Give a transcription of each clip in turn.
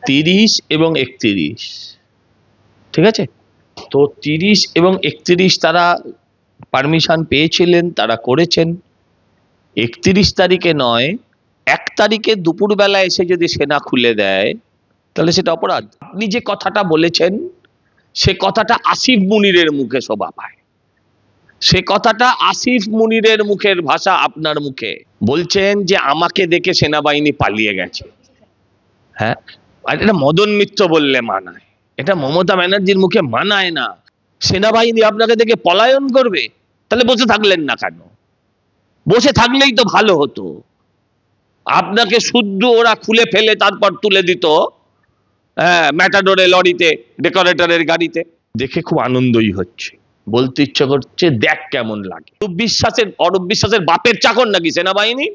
30 এবং 31, ঠিক আছে? তো 30 এবং 31 তারা পারমিশন পেয়েছিলেন, তারা করেছেন। 31 তারিখে নয়, 1 তারিখে দুপুরবেলা এসে যদি সেনা খুলে দেয় তাহলে সেটা অপরাধ। আপনি যে কথাটা বলেছেন সে কথাটা আসিফ মুনিরের মুখে শোভা পায়। সে কথাটা আসিফ মুনিরের মুখের ভাষা আপনার মুখে। বলছেন যে আমাকে দেখে সেনাবাহিনী পালিয়ে গেছে। হ্যাঁ, আর এটা মদন মিত্র বললে মানায়, এটা মমতা ব্যানার্জির মুখে মানায় না। সেনাবাহিনী আপনাকে দেখে পলায়ন করবে? তাহলে বসে থাকলেন না কেন? বসে থাকলেই তো ভালো হতো। আপনাকে শুদ্ধ ওরা খুলে ফেলে তারপর তুলে দিত ম্যাটাডোরে, লরিতে, ডেকোরেটরের গাড়িতে। দেখে খুব আনন্দই হচ্ছে, বলতে ইচ্ছা করছে দেখ কেমন লাগে। অরূপ বিশ্বাসের বাপের চাকর নাকি সেনাবাহিনী?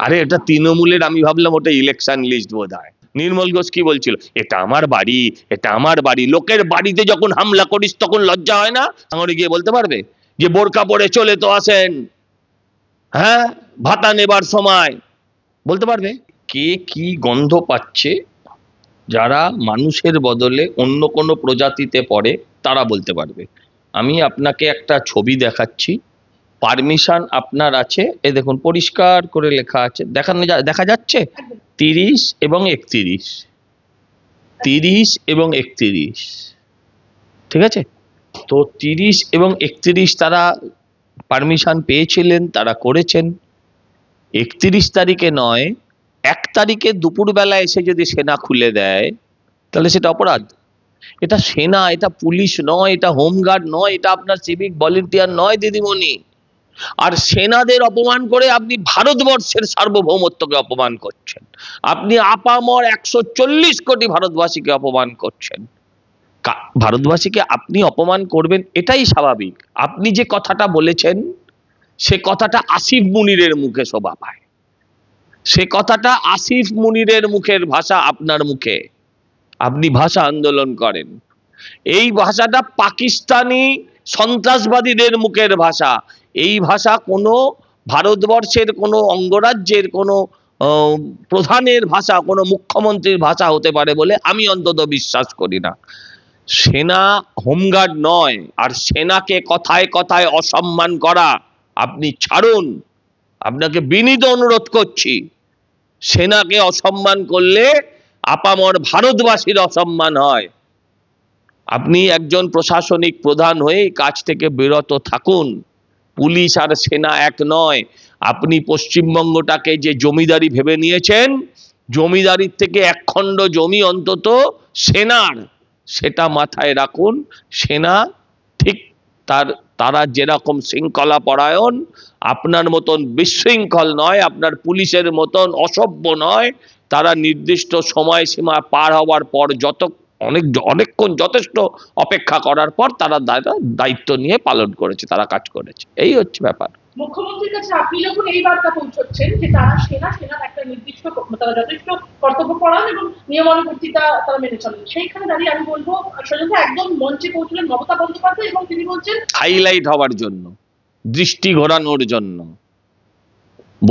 আরে এটা তৃণমূলের, আমি ভাবলাম ওটা ইলেকশন লিস্ট বোধ হয়। নির্মল ঘোষ কি বলছিল, এটা আমার বাড়ি, এটা আমার বাড়ি। লোকের বাড়িতে যখন হামলা করিস তখন লজ্জা হয় না? ভাঙড়ে গিয়ে বলতে পারবে যে বোরকা পরে চলে তো আসেন, হ্যাঁ, ভাতা নেবার সময় বলতে পারবে? কে কি গন্ধ পাচ্ছে, যারা মানুষের বদলে অন্য কোনো প্রজাতিতে পড়ে তারা বলতে পারবে। আমি আপনাকে একটা ছবি দেখাচ্ছি, পারমিশন আপনার আছে, এ দেখুন পরিষ্কার করে লেখা আছে, দেখা যাচ্ছে 30 এবং 31, 30 এবং 31, ঠিক আছে? তো 30 এবং 31 তারা পারমিশন পেয়েছিলেন, তারা করেছেন। 31 তারিখে নয়, 1 তারিখে দুপুরবেলা এসে যদি সেনা খুলে দেয় তাহলে সেটা অপরাধ। এটা সেনা, এটা পুলিশ নয়, এটা হোমগার্ড নয়, এটা আপনার সিভিক ভলেন্টিয়ার নয় দিদিমণি। আর সেনাদের অপমান করে আপনি ভারতবর্ষের সার্বভৌমত্বকে অপমান করছেন। আপনি আপামর 140 কোটি ভারতবাসীকে অপমান করছেন। ভারতবাসীকে আপনি অপমান করবেন এটাই স্বাভাবিক। আপনি যে কথাটা বলেছেন সে কথাটা আসিফ মুনিরের মুখে শোভা পায়। সে কথাটা আসিফ মুনিরের মুখের ভাষা আপনার মুখে। আপনি ভাষা আন্দোলন করেন, এই ভাষাটা পাকিস্তানি সন্ত্রাসবাদীদের মুখের ভাষা। এই ভাষা কোনো ভারতবর্ষের কোনো অঙ্গরাজ্যের কোনো প্রধানের ভাষা, কোনো মুখ্যমন্ত্রীর ভাষা হতে পারে বলে আমি অন্তত বিশ্বাস করি না। সেনা হোমগার্ড নয়, আর সেনাকে কথায় কথায় অসম্মান করা আপনি ছাড়ুন। আপনাকে বিনীত অনুরোধ করছি, সেনাকে অসম্মান করলে আপামর ভারতবাসীর অসম্মান হয়। আপনি একজন প্রশাসনিক প্রধান হয়ে কাজ থেকে বিরত থাকুন। পুলিশ আর সেনা এক নয়। আপনি পশ্চিমবঙ্গটাকে যে জমিদারি ভেবে নিয়েছেন, জমিদারির থেকে একখণ্ড জমি অন্তত সেনার, সেটা মাথায় রাখুন। সেনা ঠিক তারা যেরকম শৃঙ্খলা পরায়ণ, আপনার মতন বিশৃঙ্খল নয়, আপনার পুলিশের মতন অসভ্য নয়। তারা নির্দিষ্ট সময়সীমা পার হওয়ার পর অনেকক্ষণ যথেষ্ট অপেক্ষা করার পর তারা দায়িত্ব নিয়ে পালন করেছে, তারা কাজ করেছে। এই হচ্ছে ব্যাপার। মুখ্যমন্ত্রীর কাছে আপনি যখন এই বার্তা পৌঁছচ্ছেন যে তারা সেনার একটা নির্দিষ্ট, তারা যথেষ্ট কর্তব্যপরায়ণ এবং নিয়মানুবর্তিতা তারা মেনে চলেন, সেইখানে দাঁড়িয়ে আমি বলবো সোজা একদম মঞ্চে পৌঁছলেন মমতা বন্দ্যোপাধ্যায় এবং তিনি বলছেন হাইলাইট হওয়ার জন্য, দৃষ্টি ঘোরানোর জন্য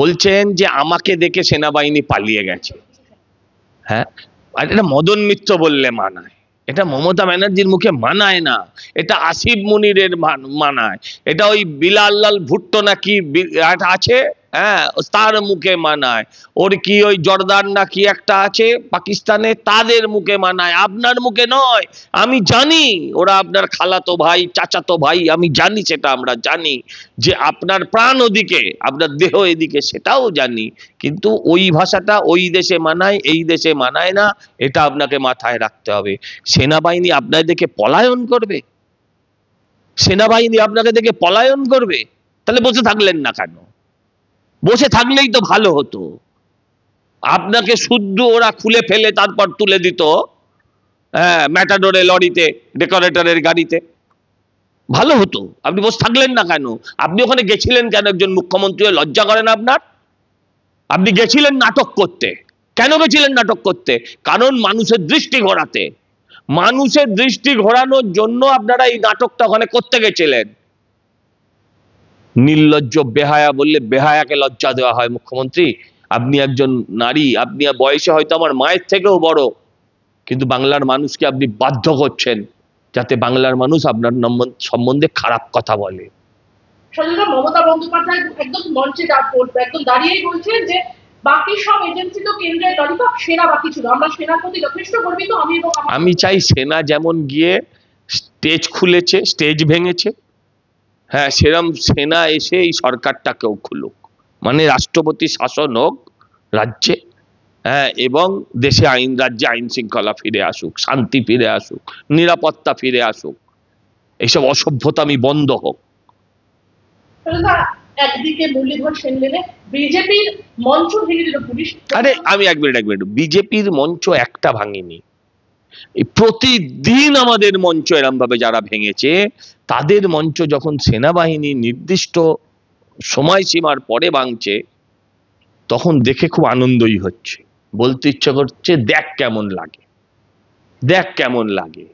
বলছেন যে আমাকে দেখে সেনাবাহিনী পালিয়ে গেছে। হ্যাঁ, আর এটা মদন মিত্র বললে মানায়, এটা মমতা ব্যানার্জির মুখে মানায় না। এটা আসিফ মুনিরের মানায়, এটা ওই বিলাল ভুট্টো নাকি আছে, হ্যাঁ, তার মুখে মানায়। ওর কি ওই জর্দান না কি একটা আছে পাকিস্তানে, তাদের মুখে মানায়, আপনার মুখে নয়। আমি জানি ওরা আপনার খালাতো ভাই, চাচাতো ভাই, আমি জানি, সেটা আমরা জানি যে আপনার প্রাণ ওদিকে, আপনার দেহ এদিকে, সেটাও জানি। কিন্তু ওই ভাষাটা ওই দেশে মানায়, এই দেশে মানায় না, এটা আপনাকে মাথায় রাখতে হবে। সেনাবাহিনী আপনাকে দেখে পলায়ন করবে? সেনাবাহিনী আপনাকে দেখে পলায়ন করবে? তাহলে বসে থাকলেন না কেন? বসে থাকলেই তো ভালো হতো। আপনাকে শুদ্ধ ওরা খুলে ফেলে তারপর তুলে দিত ম্যাটাডোরে, লরিতে, ডেকোরেটরের গাড়িতে, ভালো হতো। আপনি বসে থাকলেন না কেন? আপনি ওখানে গেছিলেন কেন? একজন মুখ্যমন্ত্রী লজ্জা করেন আপনার? আপনি গেছিলেন নাটক করতে। কেন গেছিলেন নাটক করতে? কারণ মানুষের দৃষ্টি ঘোরাতে। মানুষের দৃষ্টি ঘোরানোর জন্য আপনারা এই নাটকটা ওখানে করতে গেছিলেন। নির্লজ্জ বেহায়া বললে বেহায়াকে লজ্জা দেওয়া হয় মুখ্যমন্ত্রী? আপনি একজন নারী, আপনি বয়সে হয়তো আমার মায়ের থেকেও বড়, কিন্তু বাংলার মানুষকে আপনি বাধ্য করছেন যাতে বাংলার মানুষ আপনার সম্বন্ধে খারাপ কথা বলে। সজলদা, মমতা বন্দ্যোপাধ্যায় একদম মঞ্চে একদম দাঁড়িয়েই বলছেন যে বাকি সব এজেন্সি তো কেন্দ্রের ললিপপ, সেনা বাকি ছিল। আমরা সেনার প্রতি যথেষ্ট গর্বিত। আমি চাই সেনা যেমন গিয়ে স্টেজ খুলেছে, স্টেজ ভেঙেছে, হ্যাঁ সেরম সেনা এসে এই সরকারটাকেও খুলুক, মানে রাষ্ট্রপতি শাসন হোক রাজ্যে, হ্যাঁ, এবং দেশে রাজ্যে আইন শৃঙ্খলা ফিরে আসুক, শান্তি ফিরে আসুক, নিরাপত্তা ফিরে আসুক, এইসব অসভ্যতামি বন্ধ হোক। সজলদা, একদিকে মুরলীধর সেন লেনে বিজেপির মঞ্চ ভেঙে দিল পুলিশ। আরে আমি এক মিনিট, বিজেপির মঞ্চ একটা ভাঙেনি, এই প্রতিদিন আমাদের মঞ্চ এরম ভাবে যারা ভেঙেছে, তাদের মঞ্চ যখন সেনাবাহিনী নির্দিষ্ট সময়সীমার পরে ভাঙছে, তখন দেখে খুব আনন্দই হচ্ছে, বলতে ইচ্ছা করছে দেখ কেমন লাগে, দেখ কেমন লাগে।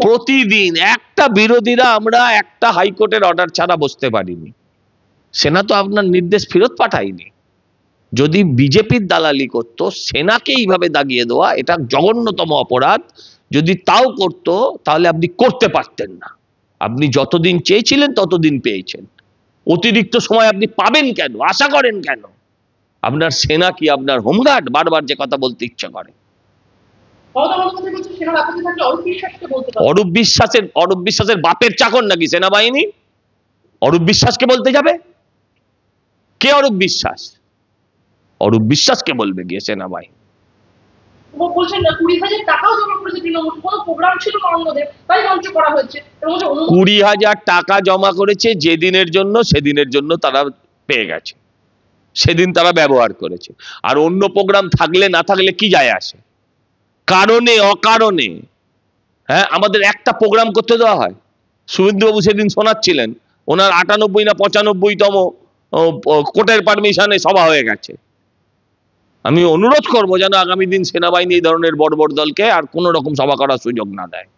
প্রতিদিন একটা বিরোধীরা আমরা একটা হাইকোর্টের অর্ডার ছাড়া বসতে পারিনি, সেনা তো আপনার নির্দেশ ফেরত পাঠায়নি। যদি বিজেপির দালালি করত, সেনাকে এইভাবে দাগিয়ে দেওয়া এটা জঘন্যতম অপরাধ, যদি তাও করত তাহলে আপনি করতে পারতেন না। আপনি যতদিন চেয়েছিলেন ততদিন পেয়েছেন, অতিরিক্ত সময় আপনি পাবেন কেন, আশা করেন কেন? আপনার সেনা কি আপনার হোমগার্ড? বারবার যে কথা বলতে ইচ্ছা করে। অরূপ বিশ্বাসের বাপের চাকর নাকি সেনাবাহিনী? অরূপ বিশ্বাসকে বলতে যাবে? কে অরূপ বিশ্বাস? অরূপ বিশ্বাসকে বলবে গিয়ে সেনাবাহিনী? বলছেন 20,000 টাকাও জমা করেছে তৃণমূল, কোনো প্রোগ্রাম ছিল না অন্যদের, তাই মঞ্চ করা হয়েছে। 20,000 টাকা জমা করেছে যেদিনের জন্য, সেদিনের জন্য তারা পেয়ে গেছে, সেদিন তারা ব্যবহার করেছে। আর অন্য প্রোগ্রাম থাকলে না থাকলে কি যায় আসে? কারণে অকারণে, হ্যাঁ, আমাদের একটা প্রোগ্রাম করতে দেওয়া হয়। শুভেন্দুবাবু সেদিন শোনাচ্ছিলেন ওনার 98 না 95তম কোর্টের পারমিশনে সভা হয়ে গেছে। আমি অনুরোধ করবো যেন আগামী দিন সেনাবাহিনী এই ধরনের বড় বড় দলকে আর কোন রকম সভা করার সুযোগ না দেয়।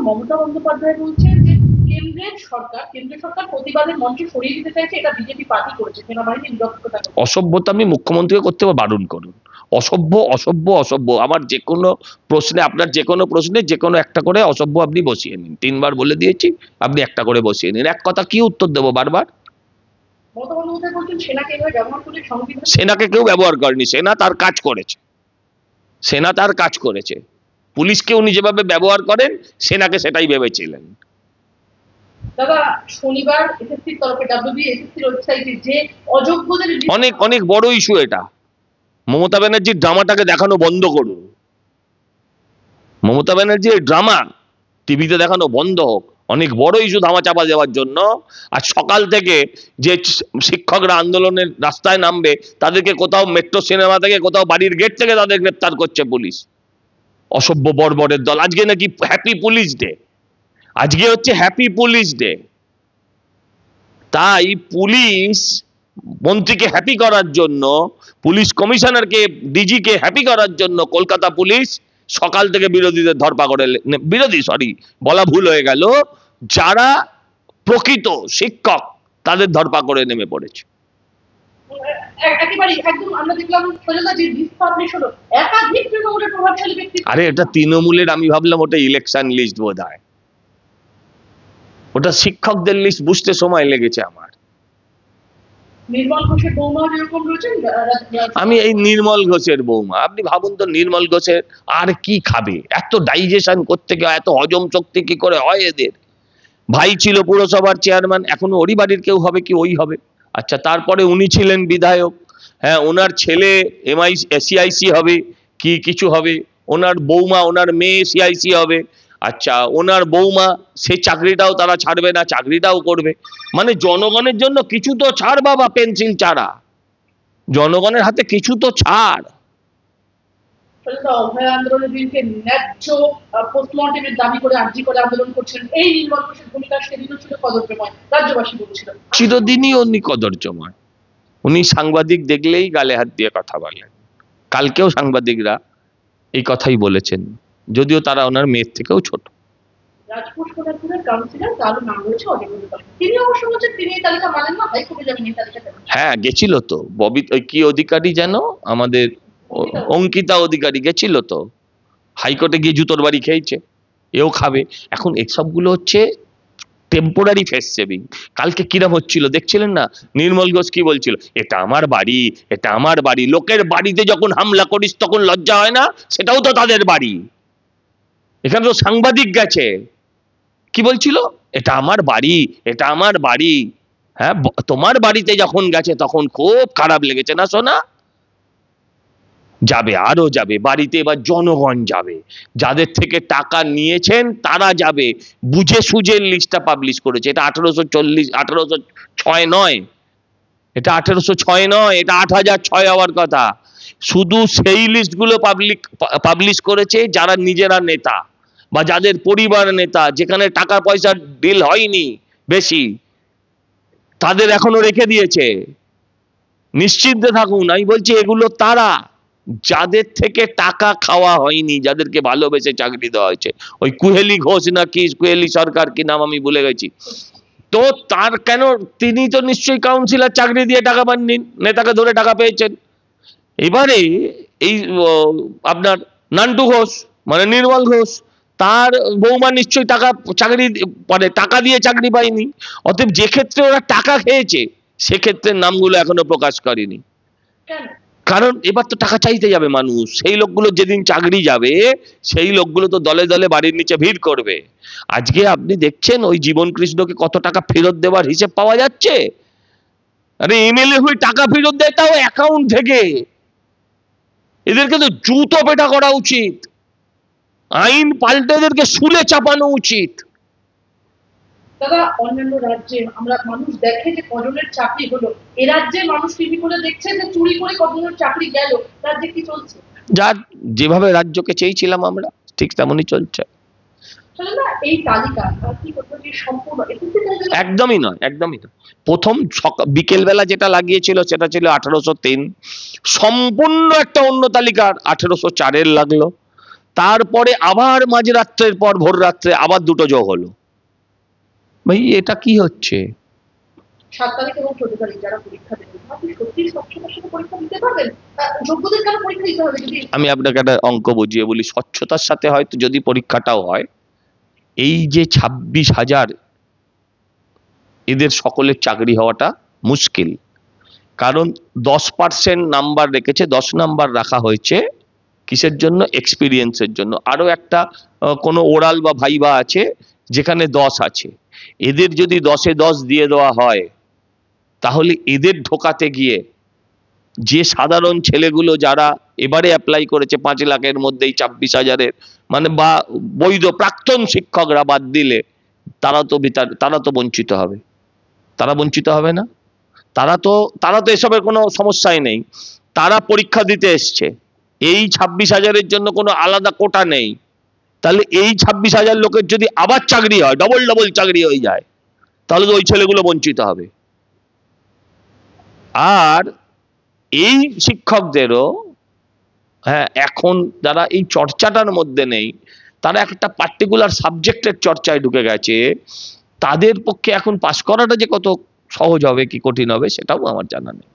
মমতা বন্দ্যোপাধ্যায় বলছেন যে কেন্দ্রের সরকার প্রতিবাদের মঞ্চ সরিয়ে দিতে চাইছে, এটা বিজেপি পার্টি করেছে, সেনাবাহিনী নিরপেক্ষতা। অসভ্যতা আমি মুখ্যমন্ত্রীকে করতে বারণ করুন। অসভ্য অসভ্য অসভ্য, আমার যে কোনো প্রশ্নে, আপনার যে কোনো প্রশ্নে যে কোনো একটা করে অসভ্য আপনি বসিয়ে নিন। 3বার বলে দিয়েছি, আপনি একটা করে বসিয়ে নিন। এক কথা কি উত্তর দেবো বারবার? মমতা বন্দ্যোপাধ্যায় বলছেন সেনাকে ব্যবহার করে সংবিধান। সেনাকে কেউ ব্যবহার করেনি, সেনা তার কাজ করেছে, সেনা তার কাজ করেছে। পুলিশকে উনি যেভাবে ব্যবহার করেন, সেনাকে সেটাই ভেবেছিলেন। দাদা, শনিবার এসএসসির তরফে এসএসসির ওয়েবসাইটে যে অযোগ্যদের অনেক অনেক বড় ইস্যু এটা। মমতা ব্যানার্জির ড্রামাটাকে দেখানো বন্ধ করুন। মমতা ব্যানার্জির ড্রামা টিভিতে দেখানো বন্ধ হোক। অনেক বড় ইস্যু ধামাচাপা দেওয়ার জন্য আজ সকাল থেকে যে শিক্ষকরা আন্দোলনের রাস্তায় নামবে, তাদেরকে কোথাও মেট্রো সিনেমা থেকে, কোথাও বাড়ির গেট থেকে তাদের গ্রেপ্তার করছে পুলিশ। অসভ্য বর্বরের দল। আজকে নাকি হ্যাপি পুলিশ ডে, আজকে হচ্ছে হ্যাপি পুলিশ ডে। তাই পুলিশ মন্ত্রীকে হ্যাপি করার জন্য, পুলিশ কমিশনারকে, ডিজিকে হ্যাপি করার জন্য কলকাতা পুলিশ সকাল থেকে বিরোধীদের ধরপাকড়ে, বলা ভুল হয়ে গেল, যারা প্রকৃত শিক্ষক তাদের ধরপাকড়ে নেমে পড়েছে। একেবারে একদম আমরা দেখলাম সোজা যে লিস্ট পাবলিশ হলো, একাধিক তৃণমূলের প্রভাবশালী ব্যক্তি। আরে এটা তৃণমূলের, আমি ভাবলাম ওটা ইলেকশন লিস্ট বোধহয়। ওটা শিক্ষকদের লিস্ট বুঝতে সময় লেগেছে আমার। নির্মল ঘোষের বৌমা যেরকম রয়েছেন, আমি এই নির্মল ঘোষের বৌমা, আপনি ভাবুন তো নির্মল ঘোষের আর কি খাবে? এত ডাইজেশন করতে গিয়ে এত হজম শক্তি কি করে হয় এদের? ভাই ছিল পুরসভার চেয়ারম্যান, এখন ওরই বাড়ির কেউ হবে কি ওই হবে? আচ্ছা, তারপরে উনি ছিলেন বিধায়ক, হ্যাঁ, ওনার ছেলে সিআইসি হবে কি কিছু হবে, ওনার বৌমা, ওনার মেয়ে সিআইসি হবে। আচ্ছা, ওনার বৌমা, সে চাকরিটাও তারা ছাড়বে না, চাকরিটাও করবে। মানে জনগণের জন্য কিছু তো ছাড় বাবা, পেন্সিল চারা, জনগণের হাতে কিছু তো ছাড়। অভয় আন্দোলনের বিরুদ্ধে ন্যায্য পোস্টমর্টেমের দাবি করে আর্জি করে আন্দোলন করছেন, এই নির্মল ঘোষের ভূমিকা সেদিনও ছিল কদর্যময়, রাজ্যবাসী বলছিল। চিরদিনই উনি কদর্যময়। উনি সাংবাদিক দেখলেই গালে হাত দিয়ে কথা বলেন। কালকেও সাংবাদিকরা এই কথাই বলেছেন, যদিও তারা ওনার মেয়ের থেকেও ছোট। রাজপুর সোনারপুরের কাউন্সিলর তারও নাম রয়েছে অজয় বন্দ্যোপাধ্যায়। তিনি অবশ্য বলছেন তিনি এই তালিকা মানেন না, হাইকোর্টে যাবেন এই তালিকা দেবেন। হ্যাঁ গেছিল তো ববি, ওই কি অধিকারী যেন আমাদের অঙ্কিতা অধিকারী গেছিল তো, হাইকোর্টে গিয়ে জুতোর বাড়ি খেয়েছে, এও খাবে। এখন এসবগুলো হচ্ছে টেম্পোরারি ফেস সেভিং। কালকে কিরম হচ্ছিল দেখছিলেন না, নির্মল ঘোষ কি বলছিল, এটা আমার বাড়ি, এটা আমার বাড়ি। লোকের বাড়িতে যখন হামলা করিস তখন লজ্জা হয় না? সেটাও তো তাদের বাড়ি। এখানে তো সাংবাদিক গেছে, কি বলছিল, এটা আমার বাড়ি, এটা আমার বাড়ি। হ্যাঁ, তোমার বাড়িতে যখন গেছে তখন খুব খারাপ লেগেছে না সোনা? যাবে, আরো যাবে, বাড়িতে এবার জনগণ যাবে, যাদের থেকে টাকা নিয়েছেন তারা যাবে। বুঝে সুঝে লিস্টটা পাবলিশ করেছে। এটা 1806 নয়, এটা 1806 নয়, এটা 8006 হওয়ার কথা। শুধু সেই লিস্টগুলো পাবলিশ করেছে যারা নিজেরা নেতা বা যাদের পরিবার নেতা, যেখানে টাকা পয়সার ডিল হয়নি বেশি, তাদের এখনো রেখে দিয়েছে। নিশ্চিন্তে থাকুন, আমি বলছি এগুলো তারা যাদের থেকে টাকা খাওয়া হয়নি, যাদেরকে ভালোবেসে চাকরি দেওয়া হয়েছে। ওই কুহেলি ঘোষ না কি, কুহেলি সরকার কি নাম আমি ভুলে গেছি, তো তার কেন, তিনি তো নিশ্চয়ই কাউন্সিলর চাকরি দিয়ে টাকা পাননি, নেতাকে ধরে টাকা পেয়েছেন। এবারে এই আপনার নান্টু ঘোষ মানে নির্মল ঘোষ, তার বৌমা নিশ্চয়ই চাকরি মানে টাকা দিয়ে চাকরি পায়নি। অতএব যে ক্ষেত্রে ওরা টাকা খেয়েছে সেক্ষেত্রে নামগুলো এখনো প্রকাশ করেনি। কেন? কারণ এবার তো টাকা চাইতে যাবে মানুষ, সেই লোকগুলো যেদিন চাকরি যাবে সেই লোকগুলো তো দলে দলে বাড়ির নিচে ভিড় করবে। আজকে আপনি দেখছেন ওই জীবন কৃষ্ণকে কত টাকা ফেরত দেওয়ার হিসেব পাওয়া যাচ্ছে। আরে এমএলএ হয়ে টাকা ফেরত দেয়, তাও অ্যাকাউন্ট থেকে। এদেরকে তো জুতো পেটা করা উচিত, আইন পাল্টে এদেরকে শুলে চাপানো উচিত। দাদা, অন্যান্য রাজ্যে আমরা মানুষ দেখে যে কজনের চাকরি হলো, এ রাজ্যে মানুষ টিভি করে দেখছে যে চুরি করে কজনের চাকরি গেল। রাজ্যে কি চলছে? যার যেভাবে রাজ্যকে চেয়েছিলাম আমরা ঠিক তেমনই চলছে। এই তালিকা কি করতে সম্পূর্ণ একদমই নয়, একদমই নয়। প্রথম বিকেল বেলা যেটা লাগিয়েছিল সেটা ছিল 1803, সম্পূর্ণ একটা অন্য তালিকার 1804 লাগলো। তারপরে আবার মাঝরাত্রের পর ভোর রাত্রে আবার দুটো যোগ হলো। ভাই এটা কি হচ্ছে? 7 তারিখ এবং 14 তারিখ যারা পরীক্ষা দেবেন, আপনি সত্যি স্বচ্ছতার সাথে পরীক্ষা দিতে পারবেন? যোগ্যদের কেন পরীক্ষা দিতে হবে? যদি আমি আপনাকে একটা অঙ্ক বুঝিয়ে বলি, স্বচ্ছতার সাথে হয়তো যদি পরীক্ষাটাও হয়, এই যে 26,000 এদের সকলের চাকরি হওয়াটা মুশকিল। কারণ 10% নাম্বার রেখেছে, 10 নাম্বার রাখা হয়েছে কিসের জন্য? এক্সপিরিয়েন্সের জন্য। আরো একটা কোনো ওরাল বা ভাইবা আছে যেখানে 10 আছে। এদের যদি 10-এ 10 দিয়ে দেওয়া হয়, তাহলে এদের ঢোকাতে গিয়ে যে সাধারণ ছেলেগুলো যারা এবারে অ্যাপ্লাই করেছে 5 লাখের মধ্যেই 26,000-এর, মানে বা বৈধ প্রাক্তন শিক্ষকরা বাদ দিলে, তারা তো বঞ্চিত হবে। তারা বঞ্চিত হবে না? তারা তো এসবের কোনো সমস্যাই নেই, তারা পরীক্ষা দিতে এসছে। এই 26,000-এর জন্য কোনো আলাদা কোটা নেই। তাহলে এই 26,000 লোকের যদি আবার চাকরি হয়, ডবল চাকরি হয়ে যায়, তাহলে তো ওই ছেলেগুলো বঞ্চিত হবে। আর এই শিক্ষকদেরও, হ্যাঁ, এখন যারা এই চর্চাটার মধ্যে নেই, তারা একটা পার্টিকুলার সাবজেক্টের চর্চায় ঢুকে গেছে, তাদের পক্ষে এখন পাস করাটা যে কত সহজ হবে কি কঠিন হবে সেটাও আমার জানা নেই।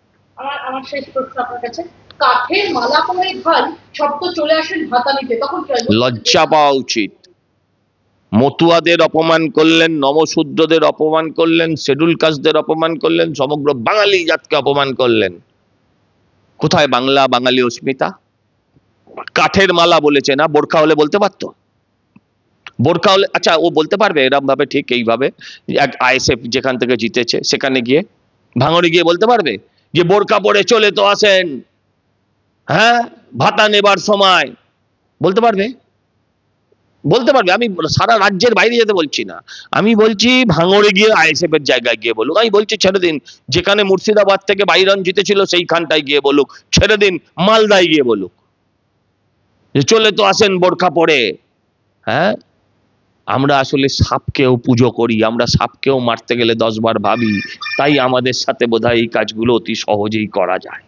আমার শেষ প্রশ্ন আপনার কাছে, কাঠের মালা পরে ভাই সব তো চলে আসেন ভাতা নিতে, তখন কি হয়? লজ্জা পাওয়া উচিত। মতুয়াদের অপমান করলেন, নমশূদ্রদের অপমান করলেন, শিডিউল কাস্টদের অপমান করলেন, সমগ্র বাঙালি জাতকে অপমান করলেন। কোথায় বাংলা, বাঙালি অস্মিতা? কাঠের মালা বলেছে না, বোরখা হলে বলতে পারতো? বোরখা হলে, আচ্ছা ও বলতে পারবে এরম ভাবে, ঠিক এইভাবে আইএসএফ যেখান থেকে জিতেছে সেখানে গিয়ে ভাঙড়ে গিয়ে বলতে পারবে যে বোরখা পরে চলে তো আসেন, হ্যাঁ, ভাতা নেবার সময়? বলতে পারবে? বলতে পারবে? আমি সারা রাজ্যের বাইরে যেতে বলছি না, আমি বলছি ভাঙড়ে গিয়ে আইএসএফ এর জায়গায় গিয়ে বলুক। আমি বলছি ছেড়ে দিন, যেখানে মুর্শিদাবাদ থেকে বাইরন জিতেছিল সেইখানটায় গিয়ে বলুক। ছেড়ে দিন, মালদায় গিয়ে বলুক যে চলে তো আসেন বোরখা পরে। হ্যাঁ, আমরা আসলে সাপকেও পুজো করি, আমরা সাপকেও মারতে গেলে 10 বার ভাবি, তাই আমাদের সাথে বোধহয় এই কাজগুলো অতি সহজেই করা যায়।